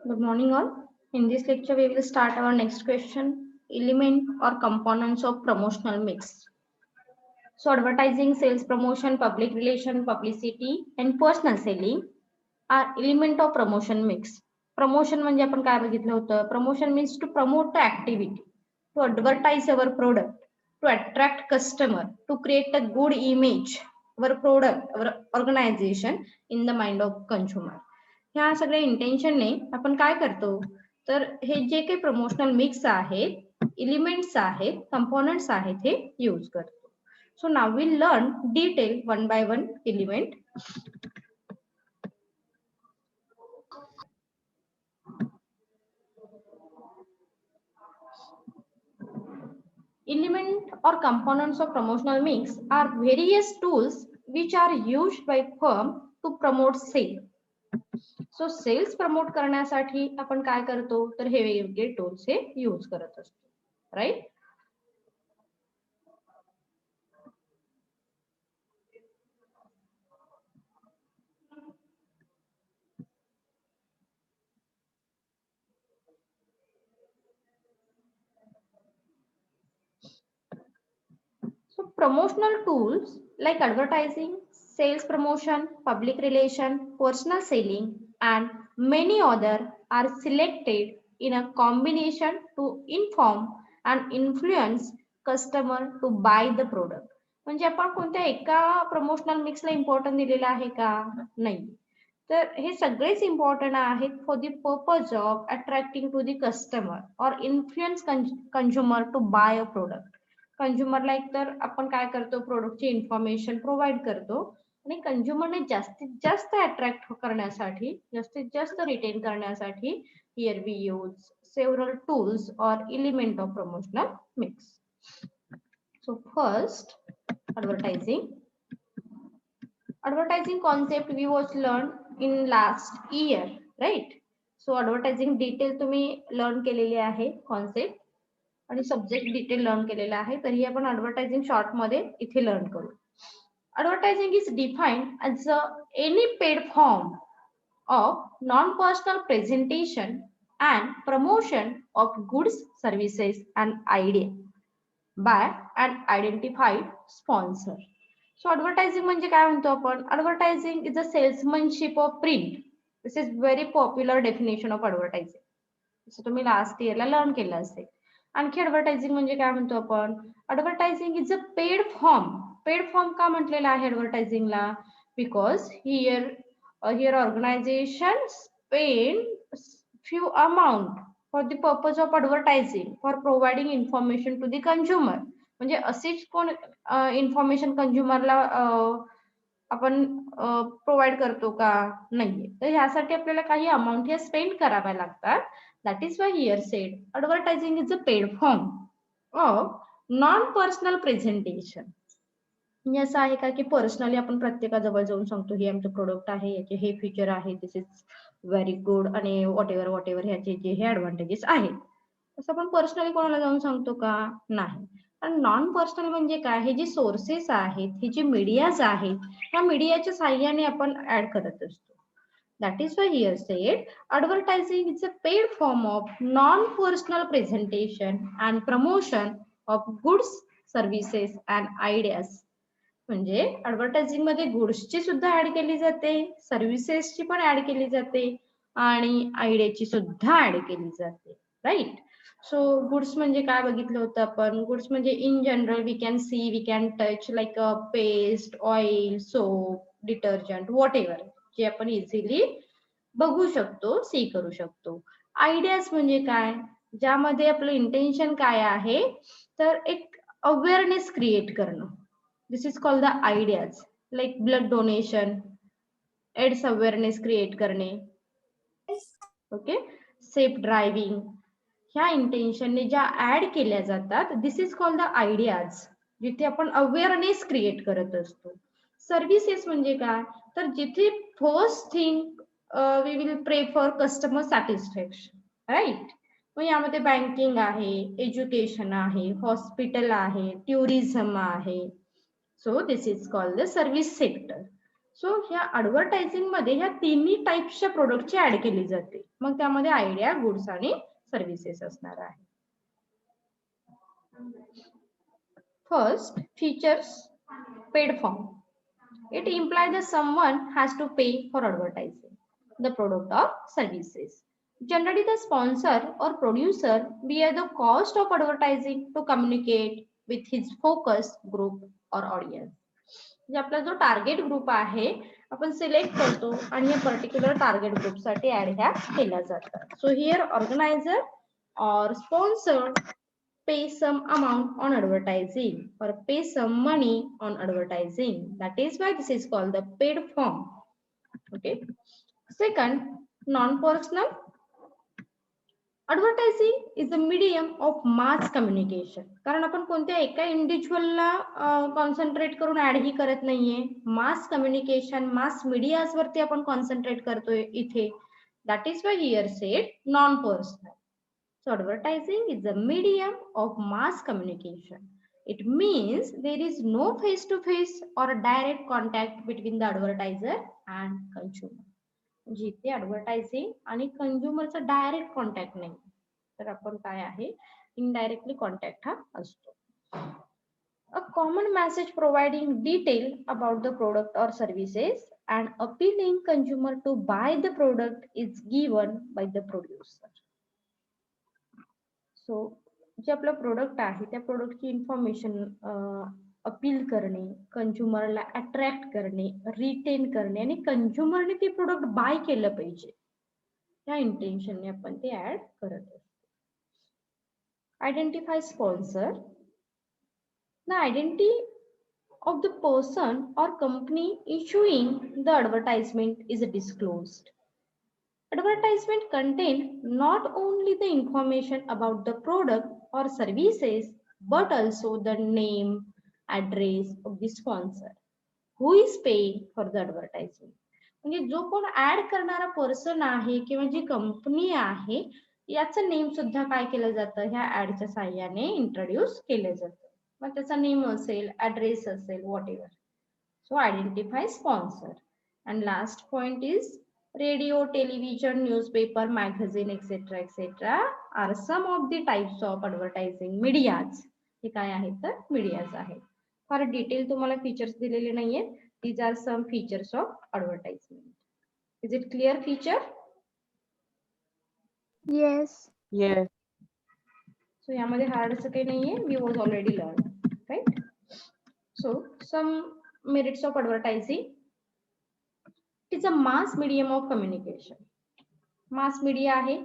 Good morning all. In this lecture we will start our next question, element or components of promotional mix. So advertising, sales promotion, public relation, publicity and personal selling are element of promotion mix. Promotion म्हणजे आपण काय बघितलं होतं? Promotion means to promote the activity, to advertise our product, to attract customer, to create a good image, our product, our organization in the mind of consumer. ह्या सगळ्या इंटेन्शनने आपण काय करतो तर हे जे काही प्रमोशनल मिक्स आहेत एलिमेंट्स आहेत कंपोनेंट्स आहेत हे यूज करतो. So now we learn detail one by one element. Element or components of promotional mix are various tools which are used by firm to promote sale. So cells promote करण्यासाठी आपण काय करतो तर हे वेगवेगळे टूल्स हे use करत असतो, right. So promotional tools like advertising, sales promotion, public relation, personal selling and many other are selected in a combination to inform and influence customer to buy the product. म्हणजे आपण कोणत्या एका promotional मिक्सला importance दिलेला आहे का? नाही. तर हे सगळेच इम्पॉर्टंट आहेत for the purpose of attracting to the customer और influence consumer to buy a product. कंझ्युमरला एकतर आपण काय करतो प्रोडक्टची इन्फॉर्मेशन प्रोव्हाइड करतो आणि कंझ्युमरने जास्तीत जास्त अट्रॅक्ट करण्यासाठी जास्तीत जास्त रिटेन करण्यासाठी here we use several tools और element of promotional mix. So first advertising. Advertising concept we was learned in last year, right? So advertising detail तुम्ही लर्न केलेली आहे कॉन्सेप्ट आणि सब्जेक्ट डिटेल लर्न केलेला आहे. तरी आपण ऍडव्हर्टायझिंग शॉर्ट मध्ये इथे लर्न करू. Advertising is defined as any paid form of non personal presentation and promotion of goods services and idea by and identified sponsor. So advertising म्हणजे काय म्हणतो आपण? Advertising is a salesmanship of print. This is very popular definition of advertising. जसं तुम्ही last इयरला learn केलं असेल. आणखी ऍडव्हर्टायझिंग म्हणजे काय म्हणतो आपण? Advertising is a paid form. Paid form का म्हटलेला आहे ऍडव्हर्टायझिंगला? Because here organisation spend few amount for the purpose of advertising for providing information to the consumer. म्हणजे अशीच कोण इन्फॉर्मेशन कंझ्युमरला आपण प्रोव्हाइड करतो का? नाहीये. तर ह्यासाठी आपल्याला काही अमाऊंट हे स्पेंड कराव्या लागतात. That is why here said advertising is a paid form of non-personal presentation. म्हणजे असं आहे का की पर्सनली आपण प्रत्येकाजवळ जाऊन सांगतो हे आमचं प्रोडक्ट आहे, याचे हे फीचर आहे, दिस इज व्हेरी गुड आणि वॉट एव्हर ह्याचे जे हे ऍडव्हान्टेजेस आहेत, असं आपण पर्सनली कोणाला जाऊन सांगतो का? नाही. आणि नॉन पर्सनल म्हणजे काय? हे जे सोर्सेस आहेत, हे जे मीडियाज आहेत, त्या मीडियाच्या साह्याने आपण ऍड करत असतो. That is why here said advertising is a paid form of non-personal presentation and promotion of goods, services and ideas. म्हणजे ऍडव्हर्टायझिंग मध्ये गुड्सची सुद्धा ऍड केली जाते, सर्व्हिसेसची पण ऍड केली जाते आणि आयडियाची सुद्धा ऍड केली जाते, राईट. सो गुड्स म्हणजे काय बघितलं होतं आपण? गुड्स म्हणजे in general we can see, we can touch like a paste, oil, soap, detergent, whatever, जे आपण इझिली बघू शकतो, सी करू शकतो. आयडियाज म्हणजे काय? ज्यामध्ये आपलं इंटेन्शन काय आहे तर एक अवेअरनेस क्रिएट करणं. This is called the ideas. Like blood donation, AIDS awareness create करणे, ओके, सेफ ड्रायव्हिंग, ह्या इंटेन्शनने ज्या ऍड केल्या जातात this is called the ideas, जिथे आपण अवेअरनेस क्रिएट करत असतो. सर्व्हिसेस म्हणजे काय? तर जिथे first thing we will prefer customer satisfaction, right. मग यामध्ये बँकिंग आहे, एज्युकेशन आहे, हॉस्पिटल आहे, टुरिझम आहे. So this is called the service sector. So ह्या ऍडव्हर्टायझिंग मध्ये ह्या तिन्ही टाइप्सच्या प्रोडक्टची ऍड केली जाते. मग त्यामध्ये आयडिया, गुड्स आणि सर्व्हिसेस असणार आहे. First, features paid form. It implies that someone has to pay for advertising the product or services. Generally, the sponsor or producer bear the cost of advertising to communicate with his focus group or audience. म्हणजे आपला जो target group आहे आपण select करतो आणि या particular target group साठी add ह्या केल्या जातात. So here organiser or sponsor pay some amount on advertising or pay some money on advertising. That is why this is called the paid form. Okay. Second, non-personal. Advertising is a medium of mass communication. कारण आपण कोणत्या एका इंडिव्हिज्युअलला concentrate करून add ही करत नाहीये. Mass communication, मास medias वरती आपण concentrate करतोय इथे. That is why here said non-personal. So advertising is a medium of mass communication. It means there is no face-to-face or direct contact between the advertiser and consumer. जिथे advertising आणि consumerचा direct contact नाही, तर आपण काय आहे indirectly contact हा असतो. A common message providing detail about the product or services and appealing consumer to buy the product is given by the producer. So जे आपलं प्रोडक्ट आहे त्या प्रोडक्टची इन्फॉर्मेशन अपील करणे, कंझ्युमरला अट्रॅक्ट करणे, रिटेन करणे आणि कंझ्युमरने ते प्रोडक्ट बाय केलं पाहिजे या इंटेन्शनने आपण ते ऍड करत असतो. Identify sponsor. The identity of the person or company issuing the advertisement is disclosed. Advertisement contain not only the information about the product or services but also the name, address of the sponsor who is paying for the advertisement. म्हणजे जो कोण add करणारा person आहे किंवा जी company आहे याचं name सुद्धा काय केलं जातं ह्या ऍडच्या साहाय्याने इंट्रोड्यूस केलं जातं. मग त्याचा नेम असेल, ऍड्रेस असेल, what ever. So identify sponsor. And last point is radio, television, newspaper, magazine, etc. etc. are some of the types of advertising medias. हे काय आहेत तर मीडियाज आहेत. फार डिटेल तुम्हाला फीचर्स दिलेले नाहीये. These are some features of advertisement. Is it clear feature? Yes. Yes. So यामध्ये हार्ड असं काही नाहीये. We was already learned, right? So some merits of advertising. It is a mass medium of communication. Mass media आहे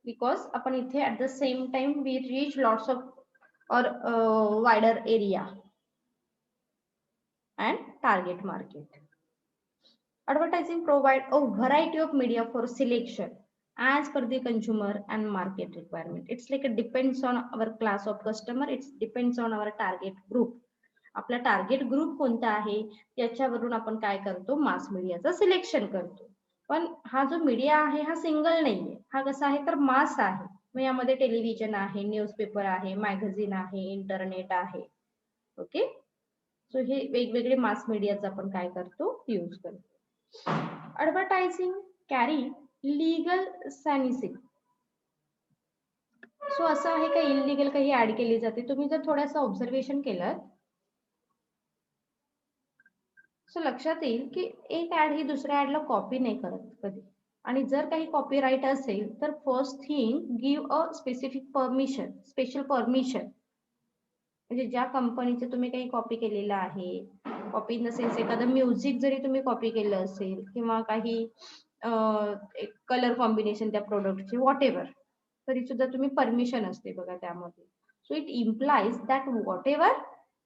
because आपण इथे at the same time we reach lots of or wider area and target market. Advertising provide a variety of media for selection as per the consumer and market requirement. It's like it depends on our class of customer. It depends on our target group. आपला target group कोणता आहे याच्यावरून आपण काय करतो, मास मीडियाचं selection करतो. पण हा जो मीडिया आहे हा सिंगल नाहीये. हा कसा आहे तर मास आहे. मग यामध्ये टेलिव्हिजन आहे, न्यूजपेपर आहे, मॅगझिन आहे, इंटरनेट आहे. ओके. सो हे वेगवेगळे मास मीडियाचा आपण काय करतो, यूज करतो. Advertising carry legal sanctioning. So असं आहे का इलिगल काही ऍड केली जाते. तुम्ही जर थोडंसं ऑब्झर्वेशन केलं सो लक्षात येईल की एक ऍड ही दुसऱ्या ऍडला कॉपी नाही करत कधी. आणि जर काही कॉपीराईट असेल तर first thing give a specific permission, special permission. म्हणजे ज्या कंपनीचे तुम्ही काही कॉपी केलेलं आहे, कॉपी इन द सेन्स एखादं म्युझिक जरी तुम्ही कॉपी केलं असेल किंवा काही कलर कॉम्बिनेशन त्या प्रोडक्टचे व्हॉट एव्हर, तरी सुद्धा तुम्ही परमिशन असते बघा त्यामध्ये. So it implies that what ever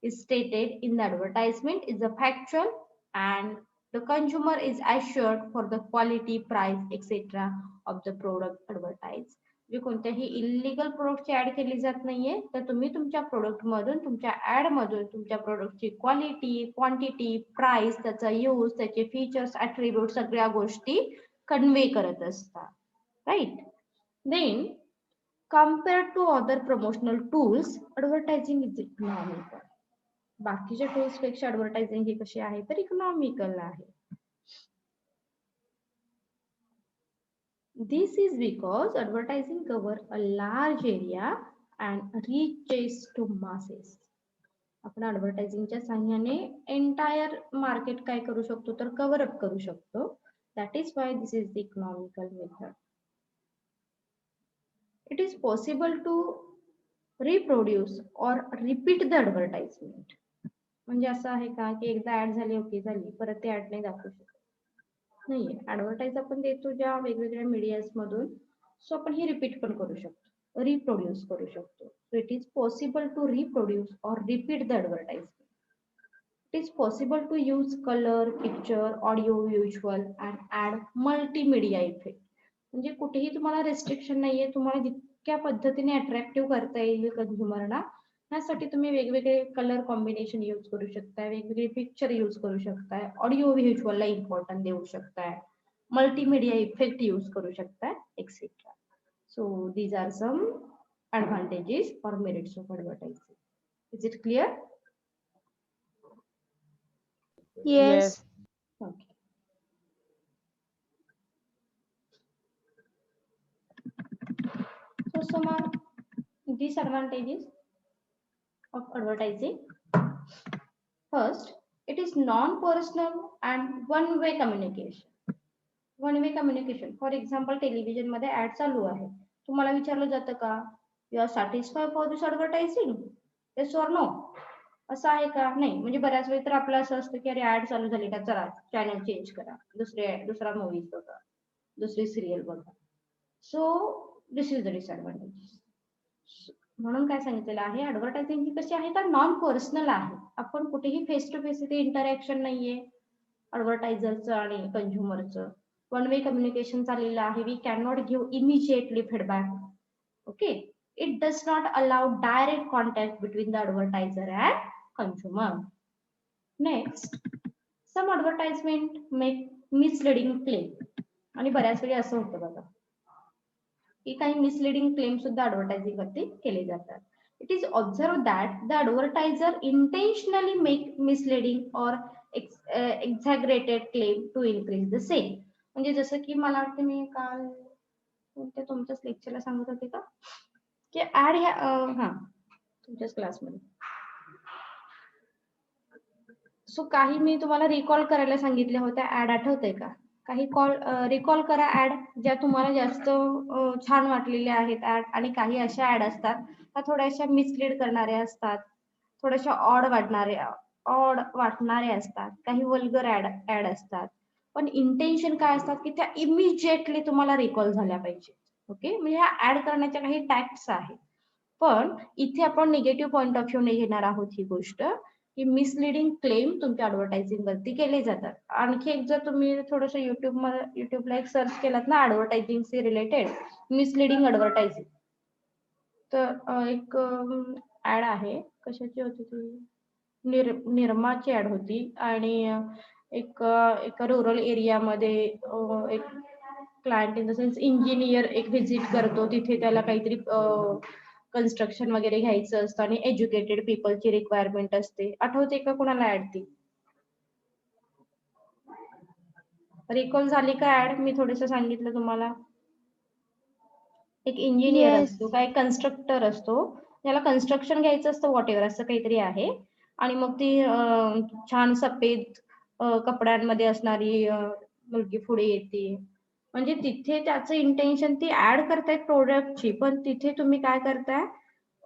is stated in the advertisement is a factual and the consumer is assured for the quality, price, etc. of the product advertised. जे कोणत्याही illegal प्रोडक्टची add केली जात नाहीये, तर तुम्ही तुमच्या प्रोडक्ट मधून, तुमच्या ऍड मधून तुमच्या प्रोडक्टची क्वालिटी, क्वांटिटी, प्राइस, त्याचा यूज, त्याचे फीचर्स, ऍट्रिब्यूट सगळ्या गोष्टी कन्वे करत असतात. Right. Then compared to other promotional tools, advertising is economical. बाकीच्या टूल्स पेक्षा ऍडव्हर्टायझिंग ही कशी आहे तर इकॉनॉमिकल आहे. This is because advertising cover a large area and reaches to masses. आपण ऍडव्हर्टायझिंगच्या साहाय्याने एंटायर मार्केट काय करू शकतो तर कव्हर अप करू शकतो. That is why this is the economical method. It is possible to reproduce और रिपीट द ऍडव्हर्टाइजमेंट. म्हणजे असं आहे का की एकदा ऍड झाली ओके झाली परत ते ऍड नाही दाखवू शकत. नाहीये, ऍडव्हर्टाईज आपण देतो ज्या वेगवेगळ्या मीडियाज मधून, सो आपण ही रिपीट पण करू शकतो, रिप्रोड्यूस करू शकतो. So it is possible to reproduce और repeat the advertisement. It is possible to use colour, picture, audio, visual and add multimedia effect. म्हणजे कुठेही तुम्हाला रेस्ट्रिक्शन नाहीये, तुम्हाला जितक्या पद्धतीने अट्रॅक्टिव्ह करता येईल कंझ्युमरना त्यासाठी तुम्ही वेगवेगळे कलर कॉम्बिनेशन यूज करू शकताय, वेगवेगळे पिक्चर यूज करू शकताय, ऑडिओ व्हिज्युअलला इम्पॉर्टन्स देऊ शकताय, मल्टीमीडिया इफेक्ट यूज करू शकताय etcetera. So these are some advantages or merits of advertising. Is it clear? Yes. Okay. So some are disadvantages of advertising. First, it is non-personal and one-way communication. One way communication. For example television मध्ये ad चालू आहे, तुम्हाला विचारलं जातं का you are satisfy for this advertising, yes or no, असं आहे का? नाही. म्हणजे बऱ्याच वेळी तर आपलं असं असतं की अरे ऍड चालू झाली का, चला चॅनल चेंज करा, दुसरा मूवी बघा, दुसरी सिरियल बघा. So this is the disadvantage. म्हणून काय सांगितलेलं आहे, ऍडव्हर्टायझिंग ही कशी आहे तर नॉन पर्सनल आहे. आपण कुठेही फेस टू फेस इथे इंटरॅक्शन नाहीये ऍडव्हर्टायझरचं आणि कंझ्युमरचं. वन वे कम्युनिकेशन चाललेलं आहे. We can not give immediately feedback. Okay, it does not allow direct contact between the advertiser and consumer. Next, some advertisement make misleading claim. आणि बऱ्याच वेळी असं होतं बघा की काही मिसलिडिंग क्लेम सुद्धा ऍडव्हर्टायझिंग वरती केले जातात. It is observe that the advertiser intentionally make misleading और exaggerated claim to increase the sale. म्हणजे जसं की मला वाटतं मी काल तुमच्याच लेक्चरला सांगत होते का की ऍड ह्या तुमच्याच क्लासमध्ये. सो काही मी तुम्हाला रिकॉल करायला सांगितल्या होत्या ऍड, आठवतंय का? काही रिकॉल करा ऍड ज्या तुम्हाला जास्त छान वाटलेल्या आहेत ऍड. आणि काही अशा ऍड असतात त्या थोड्याशा मिसलीड करणाऱ्या असतात, थोड्याशा ऑड वाटणारे असतात, काही वल्गर ऍड असतात. पण इंटेन्शन काय असतात की त्या इमिजिएटली तुम्हाला रिकॉल झाल्या पाहिजे. ओके, म्हणजे ह्या ऍड करण्याच्या काही टॅक्ट्स आहेत. पण इथे आपण निगेटिव्ह पॉईंट ऑफ व्ह्यू ने घेणार आहोत ही गोष्ट की मिसलिडिंग क्लेम तुमच्या ऍडव्हर्टायझिंग वरती केले जातात. आणखी एक जर तुम्ही थोडस युट्यूबला एक सर्च केलात ना ऍडव्हर्टायझिंग शी रिलेटेड मिसलिडिंग ऍडव्हर्टायझिंग, तर एक ऍड आहे, कशाची होती ती, निर्माची ऍड होती. आणि एका रुरल एरियामध्ये एक client in the sense engineer एक व्हिजिट करतो, तिथे त्याला काहीतरी कन्स्ट्रक्शन वगैरे घ्यायचं असतं आणि एज्युकेटेड पीपलची रिक्वायरमेंट असते. आठवते का कुणाला ऍड ती? रिकॉल झाली का ऍड? मी थोडस सांगितलं तुम्हाला. एक इंजिनियर Yes. असतो, काय कन्स्ट्रक्टर असतो, त्याला कन्स्ट्रक्शन घ्यायचं असतं, व्हॉट एव्हर असं काहीतरी आहे. आणि मग ती छान सफेद कपड्यांमध्ये असणारी मुलगी पुढे येते. म्हणजे तिथे त्याचं इंटेन्शन ती ऍड करतायत प्रोडक्टची, पण तिथे तुम्ही काय करताय,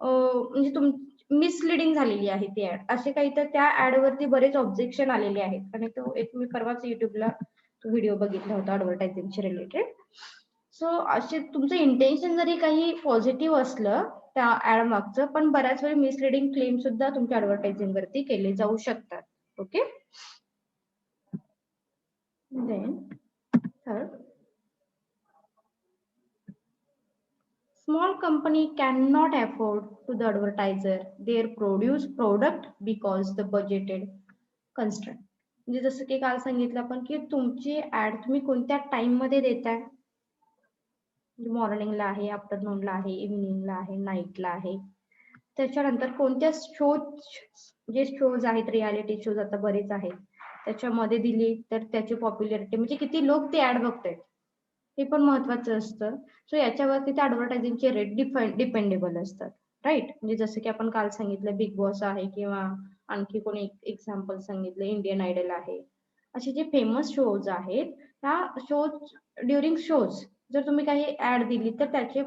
म्हणजे मिसलिडिंग झालेली आहे ती ऍड. असे काही तर त्या ऍड वरती बरेच ऑब्जेक्शन आलेले आहेत. आणि तो एक मी परवाच युट्यूबला व्हिडिओ बघितला होता ऍडव्हर्टायझिंगशी रिलेटेड. सो असे तुमचं इंटेन्शन जरी काही पॉझिटिव्ह असलं त्या ऍड मागचं, पण बऱ्याच वेळी मिसलिडिंग क्लेम सुद्धा तुमच्या ऍडव्हर्टायझिंग वरती केले जाऊ शकतात. Okay, then third, small company cannot afford to the advertiser their product because the budgeted constraint. म्हणजे जसं की काल सांगितलं आपण की तुमची ऍड तुम्ही कोणत्या टाइम मध्ये देताय, मॉर्निंगला आहे, आफ्टरनूनला आहे, इव्हिनिंगला आहे, नाईटला आहे. त्याच्यानंतर कोणत्या जे शोज आहेत, रियालिटी शोज आता बरेच आहेत, त्याच्यामध्ये दिली तर त्याची पॉप्युलॅरिटी म्हणजे किती लोक ते ऍड बघतायत हे पण महत्वाचं असतं. सो याच्यावरती ते ऍडव्हर्टायझिंगचे रेट डिपेंडेबल असतात, राईट. म्हणजे जसं की आपण काल सांगितलं बिग बॉस आहे किंवा आणखी कोणी एक्झाम्पल सांगितलं इंडियन आयडल आहे. असे जे फेमस शोज आहेत त्या शोज ड्युरिंग शोज जर तुम्ही काही ऍड दिली तर त्याचे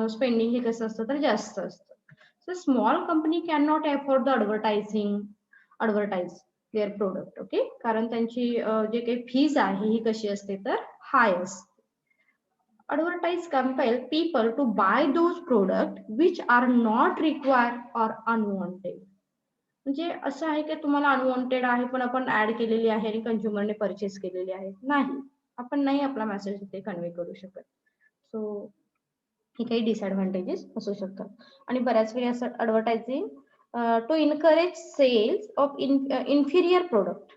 स्पेंडिंग हे कसं असतं तर जास्त असतं. So small company can not afford the advertise there product. Okay, कारण त्यांची जे काही फीज आहे ही कशी असते तर हाय असते. Advertise compel people to buy those products which are not required or unwanted. म्हणजे असं आहे की तुम्हाला अनवॉन्टेड आहे पण आपण ऍड केलेली आहे आणि कंझ्युमरने परचेस केलेली आहे, नाही आपण नाही आपला मेसेज तिथे कन्वे करू शकत. सो हे काही डिसएडव्हान्टेजेस असू शकतात. आणि बऱ्याच वेळी असं advertising to encourage sales of inferior product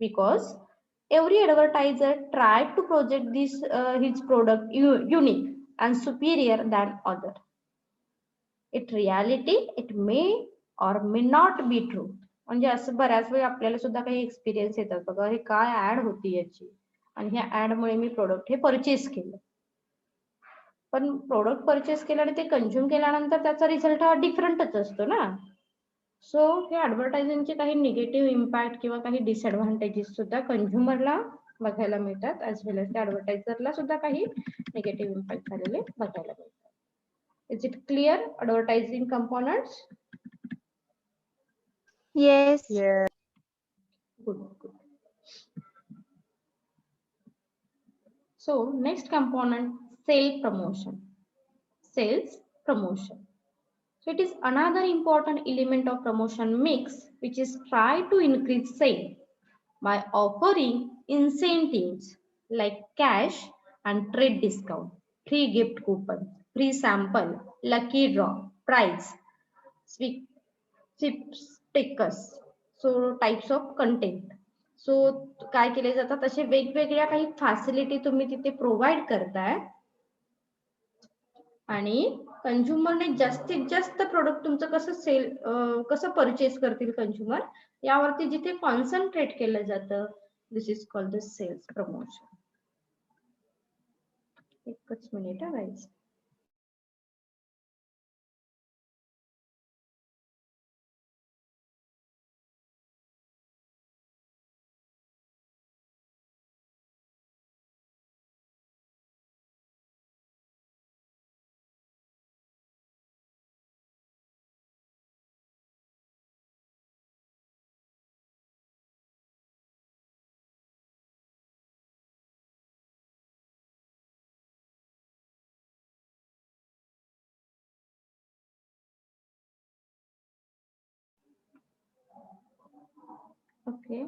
because every advertiser tried to project his product unique and superior than other. It reality it may or may not be true. म्हणजे असं बऱ्याच वेळी आपल्याला सुद्धा काही एक्सपिरियन्स येतात बघा, हे काय ऍड होती याची आणि ह्या ऍड मुळे मी प्रोडक्ट हे परचेस केलं. पण प्रोडक्ट परचेस केलं आणि ते कंझ्युम केल्यानंतर त्याचा रिझल्ट हा डिफरंटच असतो ना. सो हे ऍडव्हर्टायझिंगचे काही निगेटिव्ह इम्पॅक्ट किंवा काही डिसएडव्हान्टेजेस सुद्धा कंझ्युमरला बघायला मिळतात, ऍज वेल एज त्या ऍडव्हर्टायझरला सुद्धा काही निगेटिव्ह इम्पॅक्ट झालेले बघायला मिळतात. Is it clear advertising components? Yes. Yes. Good, good. So next component, sales promotion. So it is another important element of promotion mix which is try to increase sale by offering incentives like cash and trade discount, free gift coupon, free sample, lucky draw, prize, stickers. So types of content. So काय केले जातात असे वेगवेगळ्या काही facility तुम्ही तिथे provide करताय आणि कंझ्युमरने जास्तीत जास्त प्रोडक्ट तुमचं कसं परचेस करतील कंझ्युमर यावरती जिथे कॉन्सन्ट्रेट केलं जातं, this is called the sales promotion. एकच minute guys. Okay.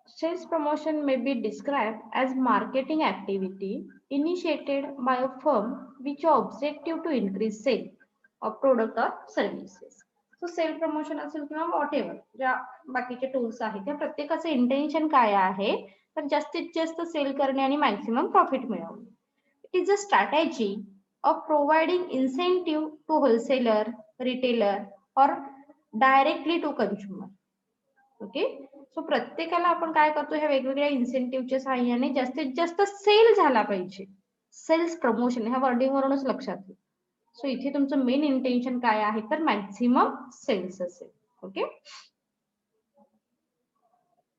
Sales promotion may be described as marketing activity initiated by a firm which objective to increase sale of product or services. So sale promotion असेल किंवा what ever ज्या बाकीचे tools आहेत त्या प्रत्येकाचं intention काय आहे तर जास्तीत जास्त सेल करणे आणि मॅक्सिमम प्रॉफिट मिळवणे. It is a strategy of providing incentive to wholesaler, retailer or directly to consumer. Okay, so प्रत्येकाला आपण काय करतो ह्या वेगवेगळ्या इन्सेंटिव्हच्या सहाय्याने जास्तीत जास्त सेल झाला पाहिजे. सेल्स प्रमोशन ह्या वर्डिंग वरूनच लक्षात येईल. सो इथे तुमचं मेन इंटेन्शन काय आहे तर मॅक्सिमम सेल्स असेल. Okay,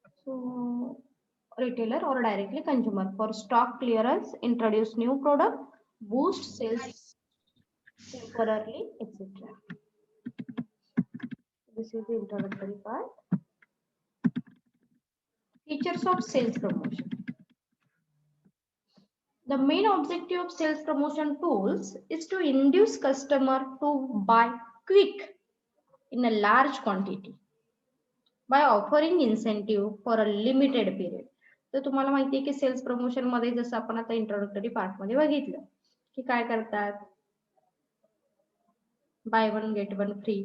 so retailer or directly consumer for stock clearance, introduce new product, boost sales temporarily, etc. This is the introductory part. Features of sales promotion. The main objective of sales promotion tools is to induce customer to buy quick in a large quantity by offering incentive for a limited period. तर तुम्हाला माहिती आहे की cells promotion मध्ये जसं आपण आता introductory part मध्ये बघितलं की काय करतात, buy one get one free,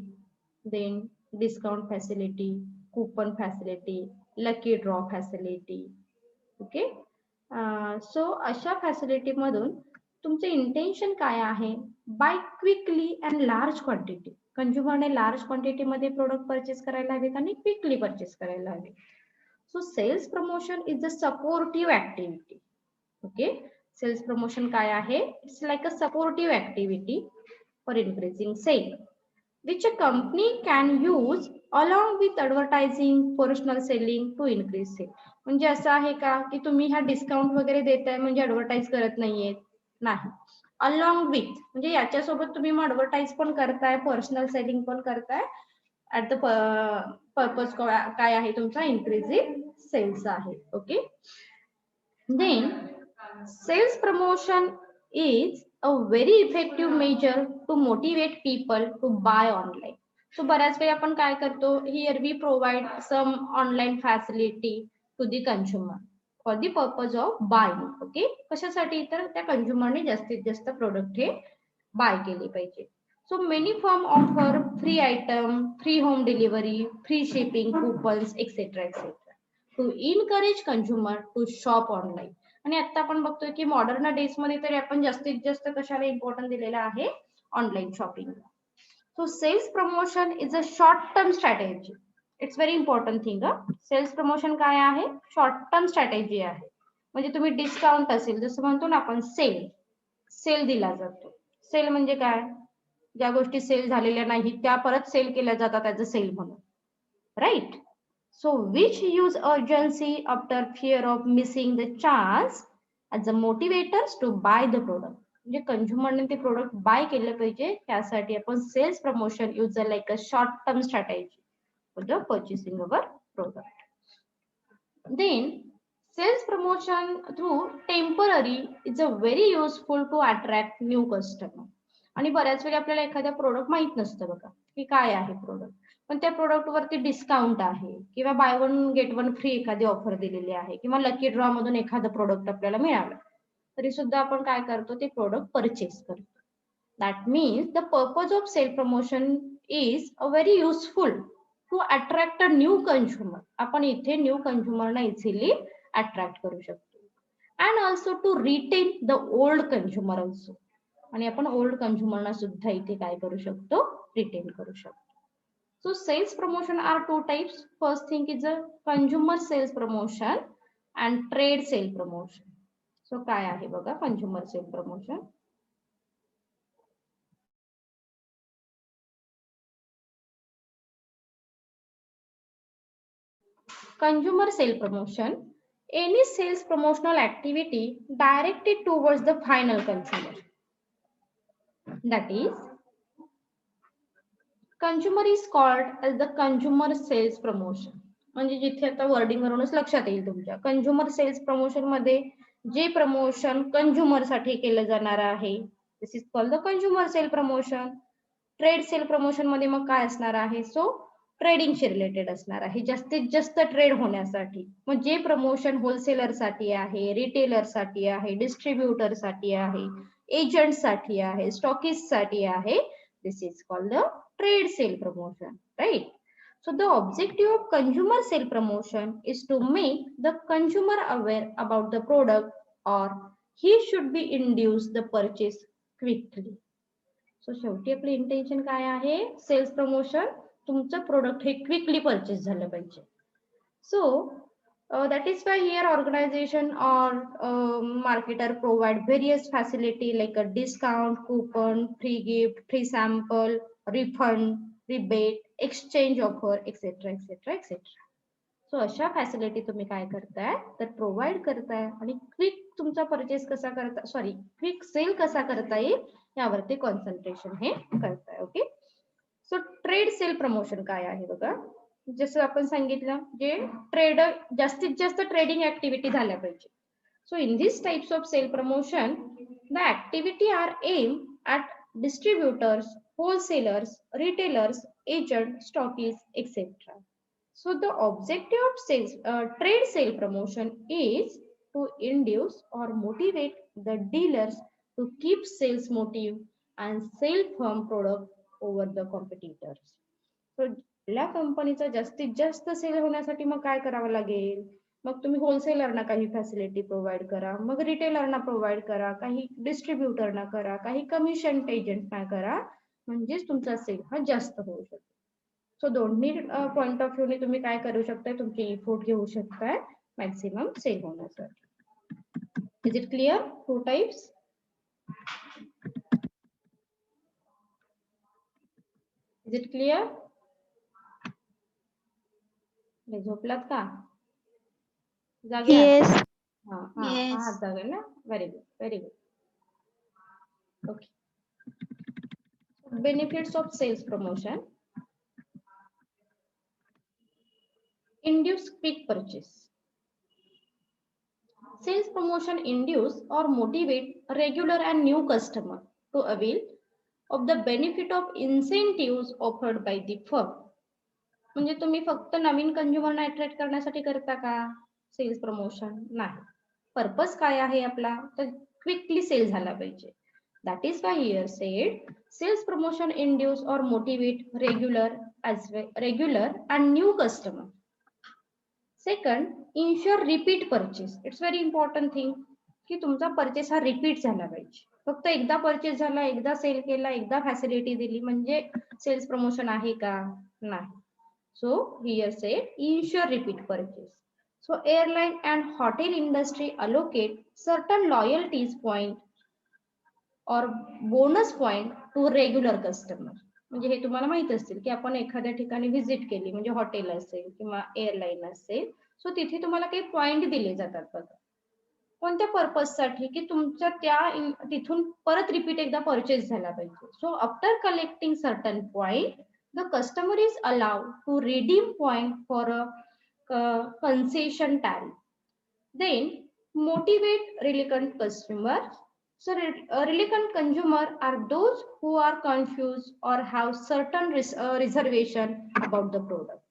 then discount facility, coupon facility, lucky draw facility. Okay, so अशा फॅसिलिटी मधून तुमचं इंटेन्शन काय आहे? By quickly and large quantity. कंझ्युमरने लार्ज क्वांटिटी मध्ये प्रोडक्ट परचेस करायला हवेत आणि क्विकली परचेस करायला हवे. So sales promotion is a supportive activity. Okay, sales promotion काय आहे? It's like a supportive activity for increasing sale which a company can use along with advertising, personal selling to increase sale. म्हणजे असं आहे का की तुम्ही हा discount वगैरे देताय म्हणजे ऍडव्हर्टाइज करत नाहीये? नाही. अलॉंग विथ म्हणजे याच्यासोबत तुम्ही मग ऍडव्हर्टाइज पण करताय, पर्सनल सेलिंग पण करताय. ऍट द पर्पज काय आहे तुमचा? इन्क्रीजिंग सेल्स आहे. Okay, then sales promotion is a very effective measure to motivate people to buy online. So बऱ्याच वेळी आपण काय करतो? Here we provide some online facility to the consumer for the purpose of buying. Okay, कशासाठी? तर त्या कंझ्युमरने जास्तीत जास्त प्रोडक्ट हे बाय केले पाहिजे. So many firm offer free item, free home delivery, free shipping, coupons, etc. etc. to encourage consumer to shop online. आणि आता आपण बघतोय की मॉडर्न डेज मध्ये तरी आपण जास्तीत जास्त कशाला इम्पॉर्टन्स दिलेला आहे? Online shopping. So sales promotion is a short term strategy. It's very important thing. Sales promotion काय आहे? शॉर्ट टर्म स्ट्रॅटेजी आहे. म्हणजे तुम्ही डिस्काउंट असेल, जसं म्हणतो ना आपण सेल दिला जातो. सेल म्हणजे काय? ज्या गोष्टी सेल झालेल्या नाहीत त्या परत सेल केल्या जातात ऍज अ सेल म्हणून, right? So which use urgency after fear of missing the chance as a motivators to buy the product. म्हणजे कंझ्युमरने ते प्रोडक्ट बाय केलं पाहिजे, त्यासाठी आपण sales promotion use like a short term strategy for the purchasing our product. Then sales promotion through temporary is a very useful to attract new customer. आणि बऱ्याच वेळी आपल्याला एखाद्या प्रोडक्ट माहित नसतं बघा की काय आहे प्रोडक्ट, पण त्या प्रोडक्ट वरती डिस्काउंट आहे किंवा bye one get one free एखादी ऑफर दिलेली आहे किंवा लकी ड्रॉ मधून एखादं प्रोडक्ट आपल्याला मिळालं, तरी सुद्धा आपण काय करतो? ते प्रोडक्ट परचेस करतो. That means the purpose of sale promotion is a very useful to attract a new consumer. आपण इथे न्यू कंझ्युमरना इझिली अट्रॅक्ट करू शकतो. And also to retain the old consumer also. आणि आपण ओल्ड कंझ्युमरना सुद्धा इथे काय करू शकतो? रिटेन करू शकतो. So sales promotion are two types. First thing is a consumer sales promotion and trade sale promotion. So काय आहे बघा consumer sale promotion? Consumer sale promotion, any sales promotional activity directed towards the final consumer. That is, consumer is called as the consumer sales promotion. म्हणजे जिथे आता wording वरूनच लक्षात येईल तुमच्या, कंझ्युमर सेल्स प्रमोशन मध्ये जे प्रमोशन कंझ्युमर साठी केलं जाणार आहे, this is called the consumer sale promotion. Trade sale promotion मध्ये मग काय असणार आहे? सो ट्रेडिंगशी रिलेटेड असणार आहे, जास्तीत जास्त ट्रेड होण्यासाठी. मग जे प्रमोशन होलसेलर साठी आहे, रिटेलर साठी आहे, डिस्ट्रीब्युटर साठी आहे, एजंट साठी आहे, स्टॉकिस्ट साठी आहे, this is called the trade sale promotion, right? So the objective of consumer sale promotion is to make the consumer aware about the product or he should be induced the purchase quickly. So शेवटी आपली intention काय आहे? Cells promotion, तुमचं product हे quickly purchase झालं पाहिजे. So that is why here organization or marketer provide various facility like a discount, coupon, free gift, free sample, refund, rebate, exchange offer, etc. etc. etc. So अशा facility तुम्ही काय करताय तर provide करताय आणि quick तुमचा परचेस कसा करता, सॉरी क्विक सेल कसा करता येईल यावरती कॉन्सन्ट्रेशन हे करताय. Okay, so trade sale promotion काय आहे बघा, जसं आपण सांगितलं जे ट्रेडर जास्तीत जास्त ट्रेडिंग ऍक्टिव्हिटी झाल्या पाहिजे. So in this types of sale promotion the activity are aim at distributors, wholesalers, retailers, agent, stockist etcetera. So the objective of sales, trade sale promotion is to induce or motivate the dealers to keep sales motive and sell firm product over the competitors. So आपल्या कंपनीचा जास्तीत जास्त sale होण्यासाठी मग काय करावं लागेल? मग तुम्ही होलसेलरना काही फॅसिलिटी प्रोव्हाइड करा, मग रिटेलरना प्रोव्हाइड करा, काही डिस्ट्रीब्युटरना करा, काही कमिशन एजंटना करा, म्हणजेच तुमचा सेल हा जास्त होऊ शकतो. सो दोन्ही पॉइंट ऑफ व्ह्यूने तुम्ही काय करू शकताय, तुमचे इफोर्ट घेऊ शकताय मॅक्सिमम सेल होण्यासाठी. Is it clear? Two types. Is it clear? झोपलात का? जागे आहात? Yes. हा Yes. आहात जागे ना? Very good, very good. Okay. Benefits of sales promotion. Induce quick purchase. Sales promotion induce or motivate regular and new customer to avail of the benefit of incentives offered by the firm. म्हणजे तुम्ही फक्त नवीन कंझ्युमरना attract करण्यासाठी करता का cells promotion? नाही. Purpose काय आहे आपला? तर क्विकली सेल झाला पाहिजे. That is why here said sales promotion induce or motivate regular and new customer. Second, ensure repeat purchase. It's very important thing की तुमचा परचेस हा रिपीट झाला पाहिजे. फक्त एकदा परचेस झाला, एकदा सेल केला, एकदा फॅसिलिटी दिली म्हणजे सेल्स प्रमोशन आहे का? नाही. So here say ensure repeat purchase. So airline and hotel industry allocate certain loyalties point or bonus point to regular customer. म्हणजे हे तुम्हाला माहित असतील की आपण एखाद्या ठिकाणी व्हिजिट केली म्हणजे हॉटेल असेल किंवा एअरलाईन असेल, सो तिथे तुम्हाला काही पॉइंट दिले जातात बघा. कोणत्या पर्पज साठी? की तुमच्या त्या तिथून परत रिपीट एकदा परचेस झाला पाहिजे. So after collecting certain point the customer is allowed to redeem point for a concession tariff. Then motivate reluctant customer. So reluctant consumer are those who are confused or have certain reservation about the product.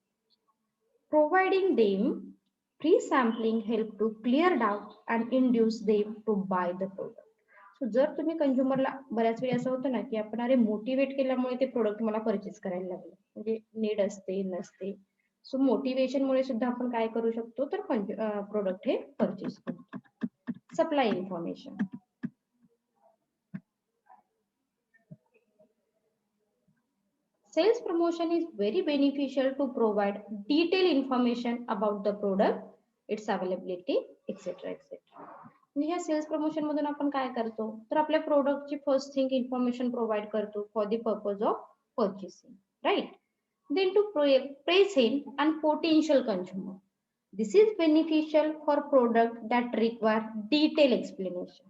Providing them free sampling help to clear doubt and induce them to buy the product. So जर तुम्ही कंझ्युमरला बऱ्याच वेळी असं होतं ना की आपण अरे मोटिवेट केल्यामुळे ते प्रोडक्ट मला परचेस करायला लागलं, म्हणजे नीड असते नसते. सो मोटिवेशन मुळे सुद्धा आपण काय करू शकतो तर प्रोडक्ट हे परचेस करतो. Supply information. Sales promotion is very beneficial to provide detailed information about the product, its availability, etc. etc. म्हणजे या सेल्स प्रमोशन मधून आपण काय करतो तर आपल्या प्रोडक्टची फर्स्ट थिंग इन्फॉर्मेशन प्रोव्हाइड करतो for the purpose of purchasing, right? Then to present and potential consumer. This is beneficial for product that require detailed explanation.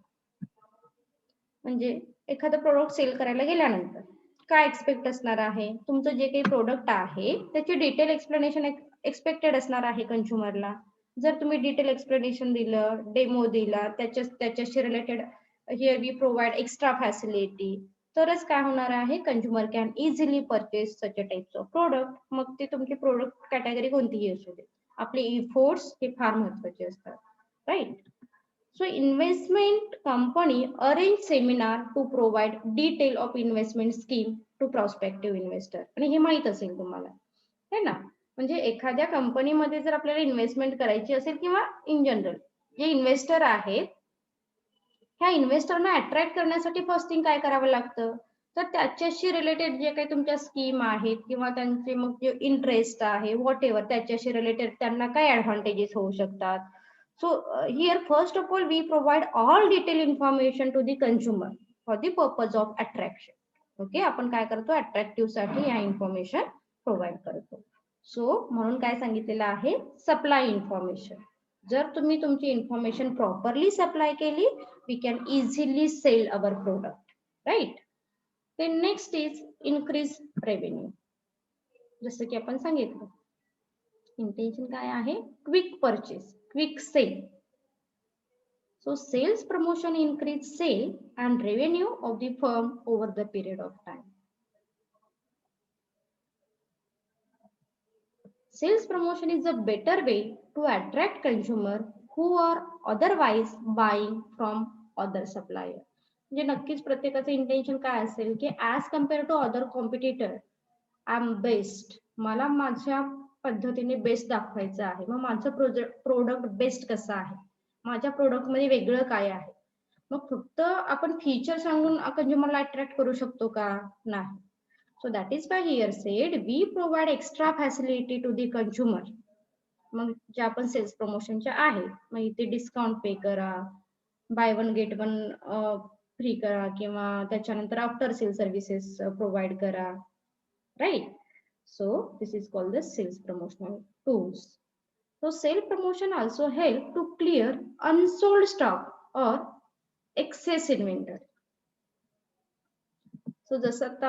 म्हणजे एखादं प्रोडक्ट सेल करायला गेल्यानंतर काय एक्सपेक्ट असणार आहे, तुमचं जे काही प्रोडक्ट आहे त्याची डिटेल एक्सप्लेनेशन एक्सपेक्टेड असणार आहे कंझ्युमरला. जर तुम्ही डिटेल एक्सप्लेनेशन दिलं, डेमो दिला, त्याच्याशी related here we provide extra facility, तरच काय होणार आहे, consumer can easily purchase such a types of product. मग ते तुमची प्रोडक्ट कॅटेगरी कोणतीही असू दे, आपले इफोर्ट्स हे फार महत्वाचे असतात, right? So investment company arrange seminar to provide detail of investment scheme to prospective investor. आणि हे माहित असेल तुम्हाला, है ना? म्हणजे एखाद्या कंपनीमध्ये जर आपल्याला इन्व्हेस्टमेंट करायची असेल किंवा इन जनरल जे इन्व्हेस्टर आहेत, ह्या इन्व्हेस्टरना अट्रॅक्ट करण्यासाठी फर्स्ट थिंग काय करावं लागतं तर त्याच्याशी रिलेटेड जे काही तुमच्या स्कीम आहेत किंवा त्यांचे मग जे इंटरेस्ट आहे व्हॉट एव्हर त्याच्याशी रिलेटेड त्यांना काय ऍडव्हान्टेजेस होऊ शकतात. So here first of all we provide all detailed information to the consumer for the purpose of attraction. Okay, आपण काय करतो अट्रॅक्टिव्ह साठी ह्या इन्फॉर्मेशन प्रोव्हाइड करतो. सो म्हणून काय सांगितलेलं आहे, सप्लाय इन्फॉर्मेशन. जर तुम्ही तुमची इन्फॉर्मेशन प्रॉपरली सप्लाय केली, we can easily sell our product, right? Then next is increase revenue. जसं की आपण सांगितलं इंटेन्शन काय आहे, quick purchase, quick sale. So sales promotion increase sale and revenue of the firm over the period of time. Sales promotion is a better way to attract consumer who are otherwise buying from other supplier. म्हणजे नक्कीच प्रत्येकाचं intention काय असेल की as compare to other competitor I am best, मला माझ्या पद्धतीने best दाखवायचं आहे. मग माझं प्रोडक्ट बेस्ट कसं आहे, माझ्या प्रोडक्ट मध्ये वेगळं काय आहे. मग फक्त आपण फीचर सांगून कंझ्युमरला अट्रॅक्ट करू शकतो का? नाही. So that is why here said we provide extra facility to the consumer. मग जे आपण सेल्स प्रमोशनचे आहे, मग इथे डिस्काउंट पे करा, bye one get one free करा, किंवा त्याच्यानंतर आफ्टर सेल सर्व्हिसेस प्रोव्हाइड करा, right. So this is called the sales promotional tools. So sale promotion also help to clear unsold stock or excess inventory. So जसं आता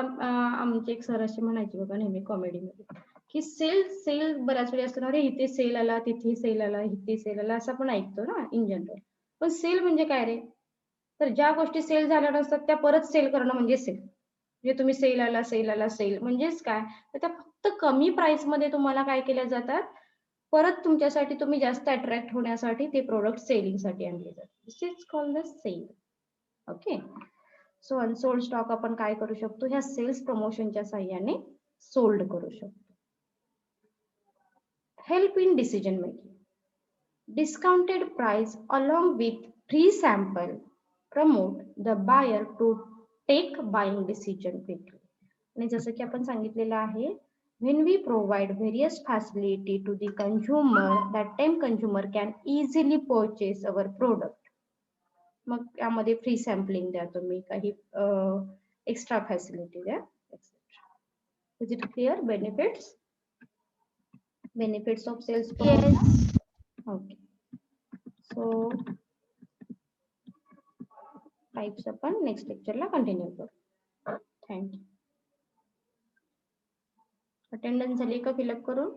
आमचे एक sir असे म्हणायचे बघा नेहमी कॉमेडीमध्ये, की सेल बऱ्याच वेळी असतं, अरे इथे सेल आला, तिथे सेल आला, इथे सेल आला, असं आपण ऐकतो ना इन जनरल. पण सेल म्हणजे काय रे? तर ज्या गोष्टी सेल झाल्या नसतात त्या परत सेल करणं म्हणजे सेल. म्हणजे तुम्ही सेल आला, सेल आला, सेल म्हणजेच काय? तर त्या फक्त कमी प्राइस मध्ये तुम्हाला काय केल्या जातात, परत तुमच्यासाठी तुम्ही जास्त अट्रॅक्ट होण्यासाठी ते प्रोडक्ट सेलिंग साठी आणले जातात. This is called the sale. Okay. So unsold stock आपण काय करू शकतो, ह्या सेल्स प्रमोशनच्या साहाय्याने सोल्ड करू शकतो. Help in decision making. Discounted price along with free sample promote the buyer to take buying decision quickly. आणि जसं की आपण सांगितलेलं आहे, when we provide various facility to the consumer, that time consumer can easily purchase our product. मग यामध्ये free sampling द्या तुम्ही, काही एक्स्ट्रा फॅसिलिटी द्या, etcetera. Is it clear? Benefits of sales Yes. Okay. So types आपण next लेक्चरला continue करू. Thank you. Attendance झाली का फिलअप करून?